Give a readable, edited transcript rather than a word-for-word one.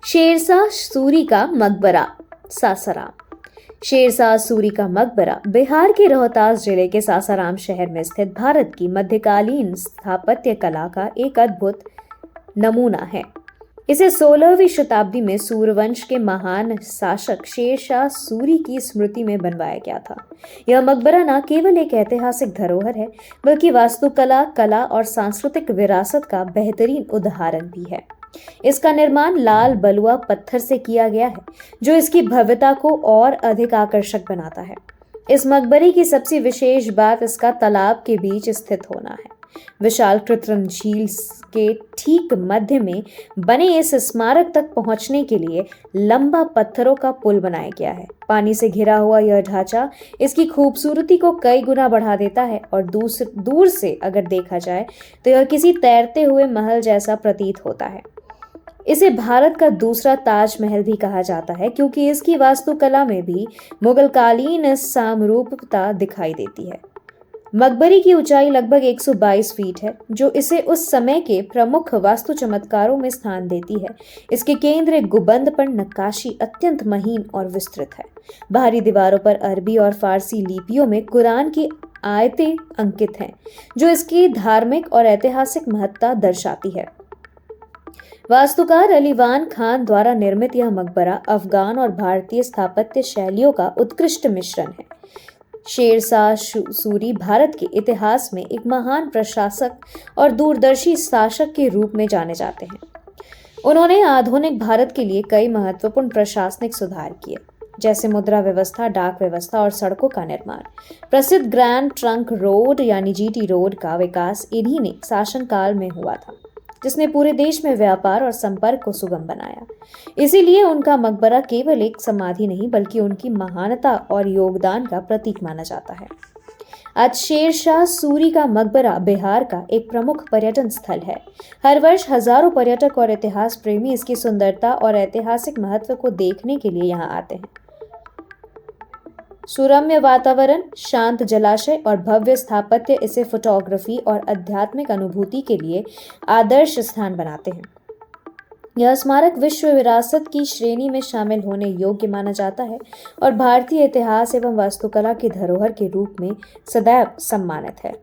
शेरशाह सूरी का मकबरा, सासाराम। शेरशाह सूरी का मकबरा बिहार के रोहतास जिले के सासाराम शहर में स्थित भारत की मध्यकालीन स्थापत्य कला का एक अद्भुत नमूना है। इसे 16वीं शताब्दी में सूर्यवंश के महान शासक शेरशाह सूरी की स्मृति में बनवाया गया था। यह मकबरा न केवल एक ऐतिहासिक धरोहर है, बल्कि वास्तुकला, कला और सांस्कृतिक विरासत का बेहतरीन उदाहरण भी है। इसका निर्माण लाल बलुआ पत्थर से किया गया है, जो इसकी भव्यता को और अधिक आकर्षक बनाता है। इस मकबरे की सबसे विशेष बात इसका तालाब के बीच स्थित होना है। विशाल कृत्रिम झील के ठीक मध्य में बने इस स्मारक तक पहुंचने के लिए लंबा पत्थरों का पुल बनाया गया है। पानी से घिरा हुआ यह ढांचा इसकी खूबसूरती को कई गुना बढ़ा देता है और दूर से अगर देखा जाए तो यह किसी तैरते हुए महल जैसा प्रतीत होता है। इसे भारत का दूसरा ताजमहल भी कहा जाता है, क्योंकि इसकी वास्तुकला में भी मुगलकालीन सामरूपता दिखाई देती है। मकबरे की ऊंचाई लगभग 122 फीट है, जो इसे उस समय के प्रमुख वास्तु चमत्कारों में स्थान देती है। इसके केंद्र गुंबद पर नक्काशी अत्यंत महीन और विस्तृत है। बाहरी दीवारों पर अरबी और फारसी लिपियों में कुरान की आयतें अंकित हैं, जो इसकी धार्मिक और ऐतिहासिक महत्ता दर्शाती है। वास्तुकार अलीवान खान द्वारा निर्मित यह मकबरा अफगान और भारतीय स्थापत्य शैलियों का उत्कृष्ट मिश्रण है। शेरशाह सूरी भारत के इतिहास में एक महान प्रशासक और दूरदर्शी शासक के रूप में जाने जाते हैं। उन्होंने आधुनिक भारत के लिए कई महत्वपूर्ण प्रशासनिक सुधार किए, जैसे मुद्रा व्यवस्था, डाक व्यवस्था और सड़कों का निर्माण। प्रसिद्ध ग्रैंड ट्रंक रोड यानी जीटी रोड का विकास इन्हीं ने शासनकाल में हुआ था, जिसने पूरे देश में व्यापार और संपर्क को सुगम बनाया। इसीलिए उनका मकबरा केवल एक समाधि नहीं, बल्कि उनकी महानता और योगदान का प्रतीक माना जाता है। आज शेरशाह सूरी का मकबरा बिहार का एक प्रमुख पर्यटन स्थल है। हर वर्ष हजारों पर्यटक और इतिहास प्रेमी इसकी सुंदरता और ऐतिहासिक महत्व को देखने के लिए यहाँ आते हैं। सुरम्य वातावरण, शांत जलाशय और भव्य स्थापत्य इसे फोटोग्राफी और आध्यात्मिक अनुभूति के लिए आदर्श स्थान बनाते हैं। यह स्मारक विश्व विरासत की श्रेणी में शामिल होने योग्य माना जाता है और भारतीय इतिहास एवं वास्तुकला की धरोहर के रूप में सदैव सम्मानित है।